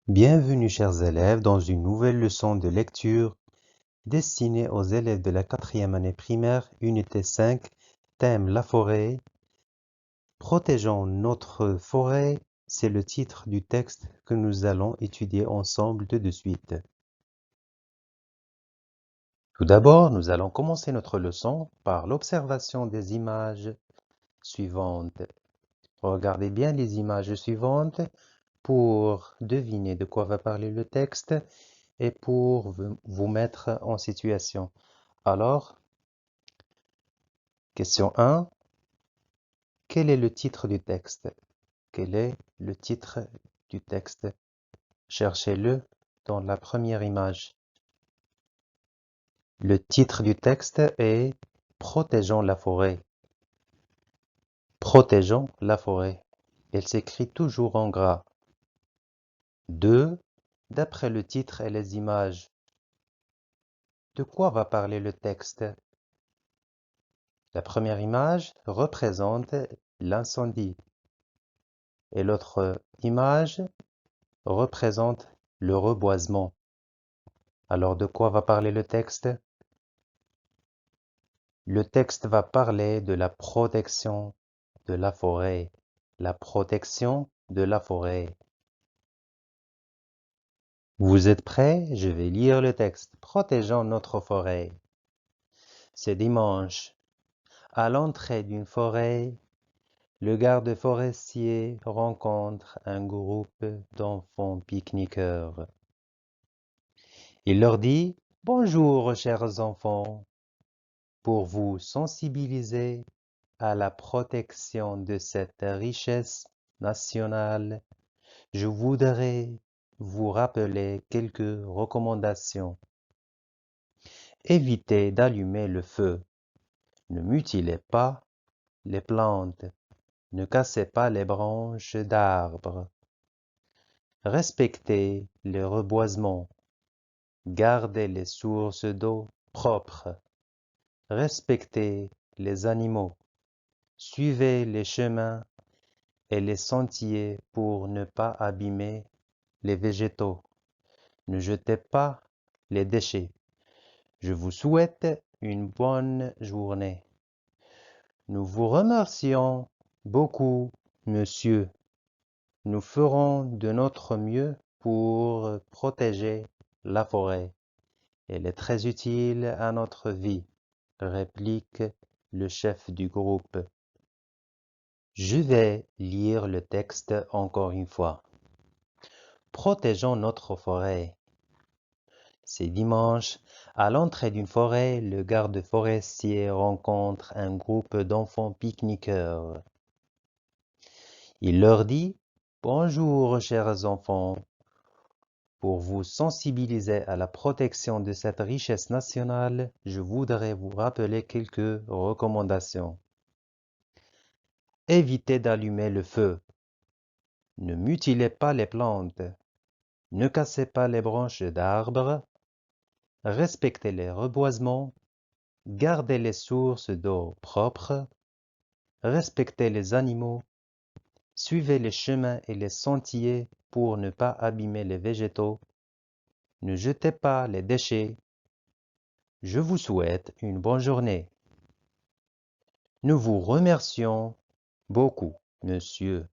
Bienvenue chers élèves dans une nouvelle leçon de lecture destinée aux élèves de la 4e année primaire, unité 5, thème la forêt. Protégeons notre forêt, c'est le titre du texte que nous allons étudier ensemble de suite. Tout d'abord, nous allons commencer notre leçon par l'observation des images suivantes. Regardez bien les images suivantes pour deviner de quoi va parler le texte et pour vous mettre en situation. Alors, question 1, quel est le titre du texte? Quel est le titre du texte? Cherchez-le dans la première image. Le titre du texte est Protégeons la forêt. Protégeons la forêt. Elle s'écrit toujours en gras. 2. D'après le titre et les images, de quoi va parler le texte? La première image représente l'incendie et l'autre image représente le reboisement. Alors de quoi va parler le texte? Le texte va parler de la protection de la forêt. La protection de la forêt. Vous êtes prêts? Je vais lire le texte. Protégeons notre forêt. C'est dimanche. À l'entrée d'une forêt, le garde forestier rencontre un groupe d'enfants pique-niqueurs. Il leur dit « Bonjour, chers enfants, pour vous sensibiliser à la protection de cette richesse nationale, je voudrais vous rappeler quelques recommandations. Évitez d'allumer le feu. Ne mutilez pas les plantes. Ne cassez pas les branches d'arbres. Respectez les reboisements. Gardez les sources d'eau propres. Respectez les animaux. Suivez les chemins et les sentiers pour ne pas abîmer les végétaux. Ne jetez pas les déchets. Je vous souhaite une bonne journée. Nous vous remercions beaucoup, monsieur. Nous ferons de notre mieux pour protéger la forêt. Elle est très utile à notre vie, réplique le chef du groupe. Je vais lire le texte encore une fois. Protégeons notre forêt. C'est dimanche. À l'entrée d'une forêt, le garde forestier rencontre un groupe d'enfants pique-niqueurs. Il leur dit « Bonjour, chers enfants. Pour vous sensibiliser à la protection de cette richesse nationale, je voudrais vous rappeler quelques recommandations. Évitez d'allumer le feu. Ne mutilez pas les plantes. Ne cassez pas les branches d'arbres. Respectez les reboisements. Gardez les sources d'eau propres. Respectez les animaux. Suivez les chemins et les sentiers pour ne pas abîmer les végétaux. Ne jetez pas les déchets. Je vous souhaite une bonne journée. Nous vous remercions beaucoup, monsieur.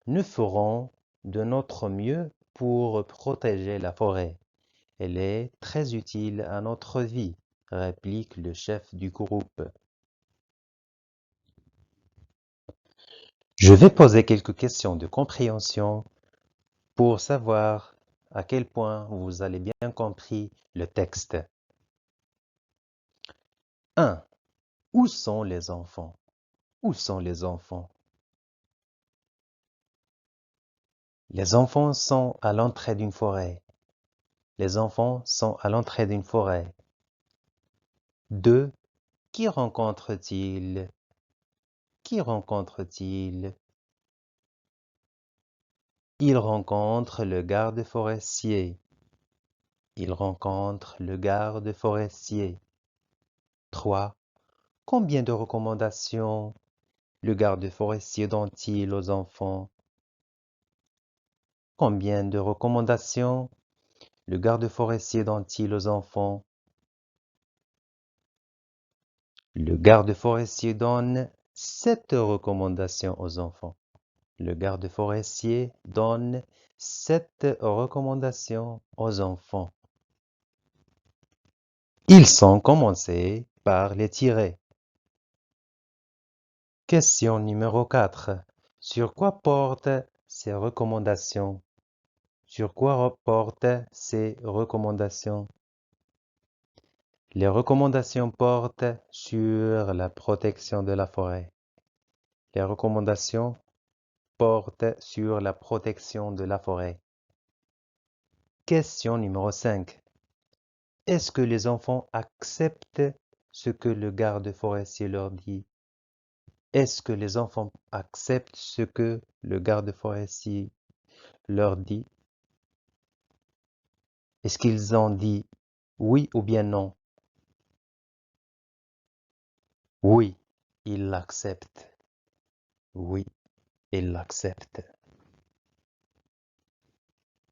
Nous ferons de notre mieux pour protéger la forêt. Elle est très utile à notre vie, réplique le chef du groupe. Je vais poser quelques questions de compréhension pour savoir à quel point vous avez bien compris le texte. 1. Où sont les enfants? Où sont les enfants? Les enfants sont à l'entrée d'une forêt. Les enfants sont à l'entrée d'une forêt. 2. Qui rencontre-t-il? Qui rencontre-t-il? Il rencontre le garde forestier. Il rencontre le garde forestier. 3. Combien de recommandations le garde forestier donne-t-il aux enfants? Combien de recommandations le garde forestier donne-t-il aux enfants? Le garde forestier donne 7 recommandations aux enfants. Le garde forestier donne 7 recommandations aux enfants. Ils sont commencés par les tirets. Question numéro 4. Sur quoi portent ces recommandations? Sur quoi portent ces recommandations? Les recommandations portent sur la protection de la forêt. Les recommandations portent sur la protection de la forêt. Question numéro 5. Est-ce que les enfants acceptent ce que le garde forestier leur dit? Est-ce que les enfants acceptent ce que le garde forestier leur dit? Est-ce qu'ils ont dit oui ou bien non? Oui, ils l'acceptent. Oui, ils l'acceptent.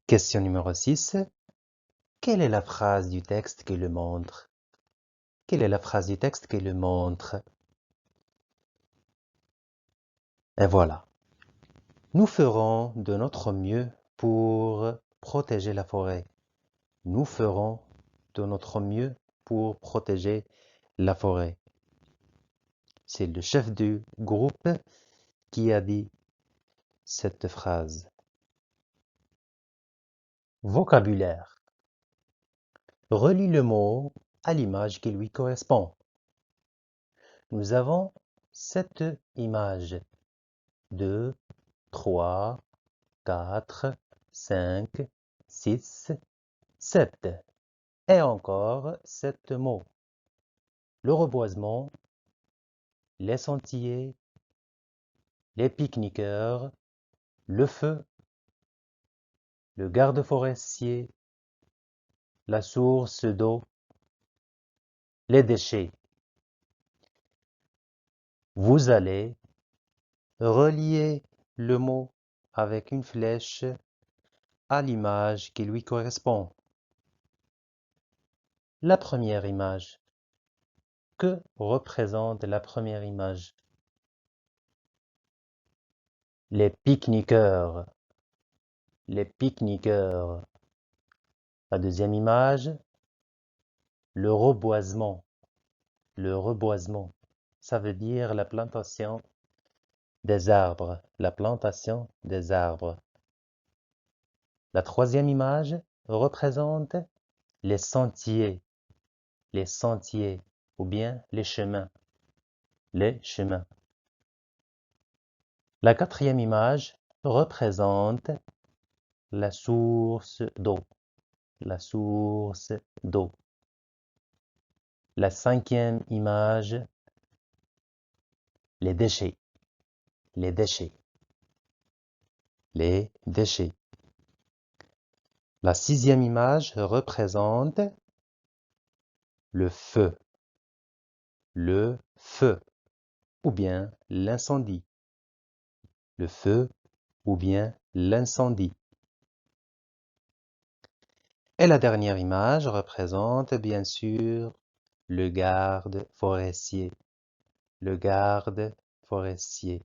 Question numéro 6. Quelle est la phrase du texte qui le montre? Quelle est la phrase du texte qui le montre? Et voilà. Nous ferons de notre mieux pour protéger la forêt. Nous ferons de notre mieux pour protéger la forêt. C'est le chef du groupe qui a dit cette phrase. Vocabulaire. Relie le mot à l'image qui lui correspond. Nous avons 7 images. 2, 3, 4, 5, 6, 7. Et encore 7 mots. Le reboisement, les sentiers, les pique-niqueurs, le feu, le garde forestier, la source d'eau, les déchets. Vous allez relier le mot avec une flèche à l'image qui lui correspond. La première image. Que représente la première image? Les pique-niqueurs. Les pique-niqueurs. La deuxième image. Le reboisement. Le reboisement. Ça veut dire la plantation des arbres. La plantation des arbres. La troisième image représente les sentiers ou bien les chemins. Les chemins. La quatrième image représente la source d'eau. La source d'eau. La cinquième image, les déchets. Les déchets. Les déchets. La sixième image représente le feu. Le feu ou bien l'incendie. Le feu ou bien l'incendie. Et la dernière image représente bien sûr le garde forestier. Le garde forestier.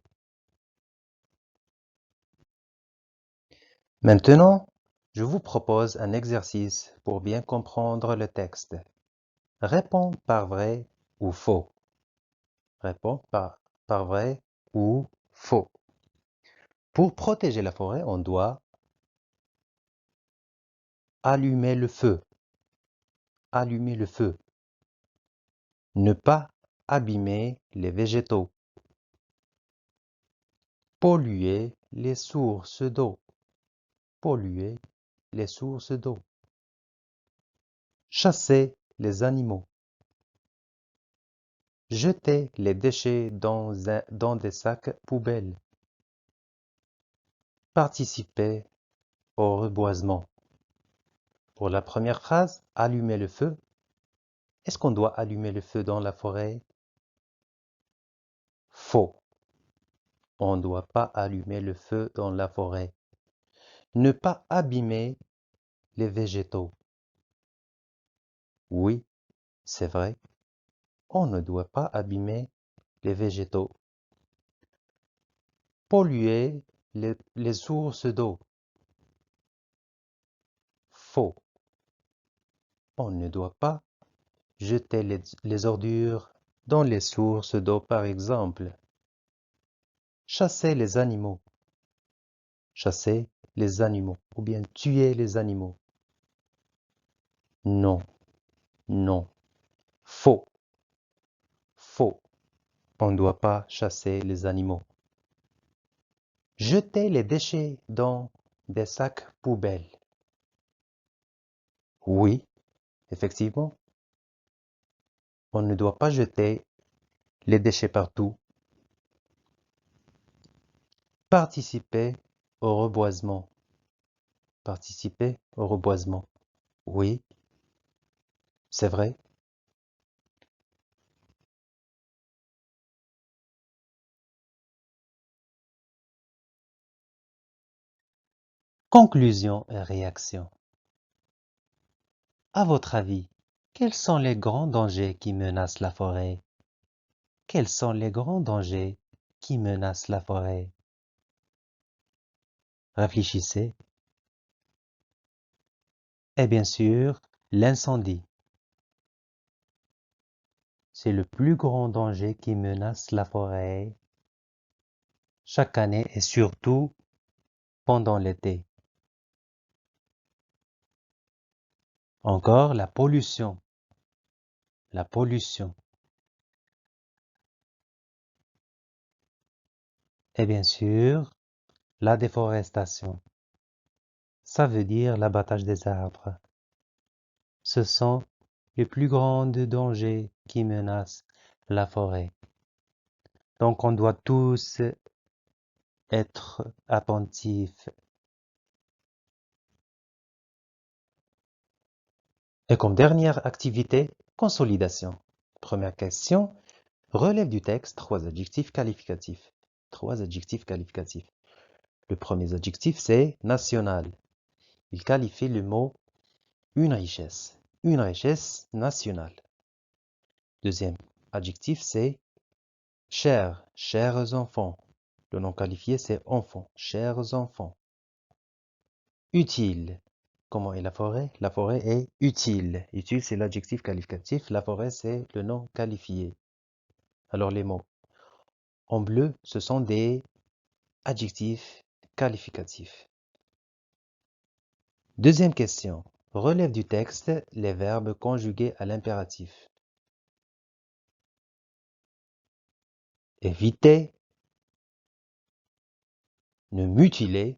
Maintenant, je vous propose un exercice pour bien comprendre le texte. Réponds par vrai ou faux. Réponds par vrai ou faux. Pour protéger la forêt, on doit allumer le feu. Allumer le feu. Ne pas abîmer les végétaux. Polluer les sources d'eau. Polluer les sources d'eau. Chasser les animaux. Jeter les déchets dans des sacs poubelles. Participer au reboisement. Pour la première phrase, allumer le feu. Est-ce qu'on doit allumer le feu dans la forêt? Faux. On ne doit pas allumer le feu dans la forêt. Ne pas abîmer les végétaux. Oui, c'est vrai. On ne doit pas abîmer les végétaux. Polluer les sources d'eau. Faux. On ne doit pas jeter les ordures dans les sources d'eau, par exemple. Chasser les animaux. Chasser les animaux. Ou bien tuer les animaux. Non, non. Faux. Faux. On ne doit pas chasser les animaux. Jeter les déchets dans des sacs poubelles. Oui, effectivement. On ne doit pas jeter les déchets partout. Participer au reboisement. Participer au reboisement. Oui, c'est vrai. Conclusion et réaction. À votre avis, quels sont les grands dangers qui menacent la forêt? Quels sont les grands dangers qui menacent la forêt? Réfléchissez. Et bien sûr, l'incendie. C'est le plus grand danger qui menace la forêt chaque année et surtout pendant l'été. Encore la pollution. La pollution. Et bien sûr, la déforestation. Ça veut dire l'abattage des arbres. Ce sont les plus grands dangers qui menacent la forêt. Donc on doit tous être attentifs. Et comme dernière activité, consolidation. Première question, relève du texte 3 adjectifs qualificatifs. 3 adjectifs qualificatifs. Le premier adjectif, c'est national. Il qualifie le mot une richesse nationale. Deuxième adjectif, c'est cher, chers enfants. Le nom qualifié, c'est enfant, chers enfants. Utile. Comment est la forêt? La forêt est utile. Utile, c'est l'adjectif qualificatif. La forêt, c'est le nom qualifié. Alors les mots en bleu, ce sont des adjectifs qualificatifs. Deuxième question. Relève du texte les verbes conjugués à l'impératif. Éviter, ne mutiler,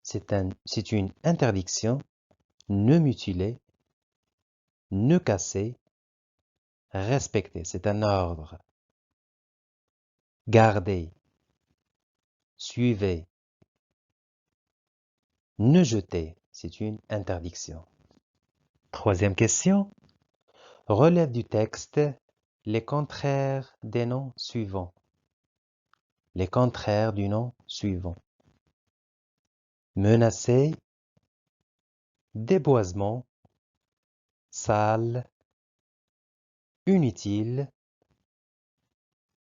c'est une interdiction, ne mutiler, ne casser, respecter, c'est un ordre. Garder, suivez, ne jeter, c'est une interdiction. Troisième question. Relève du texte les contraires des noms suivants. Les contraires du nom suivant. Menacer, déboisement, sale, inutile,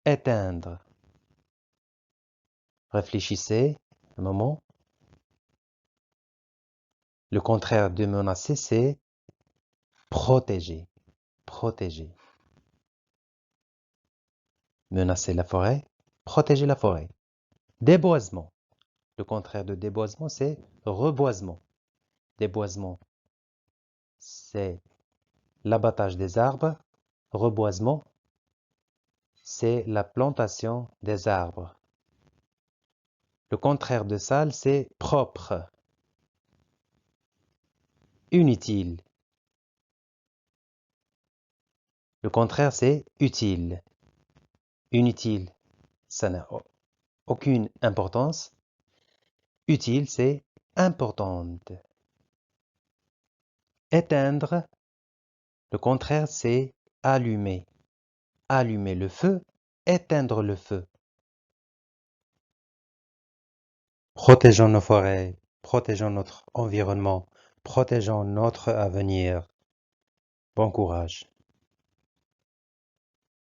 éteindre. Réfléchissez un moment. Le contraire de menacer, c'est protéger. Protéger. Menacer la forêt, protéger la forêt. Déboisement. Le contraire de déboisement, c'est reboisement. Déboisement, c'est l'abattage des arbres. Reboisement, c'est la plantation des arbres. Le contraire de sale, c'est propre. Inutile. Le contraire, c'est utile. Inutile, ça n'a aucune importance. Utile, c'est importante. Éteindre, le contraire, c'est allumer. Allumer le feu, éteindre le feu. Protégeons nos forêts, protégeons notre environnement, protégeons notre avenir. Bon courage.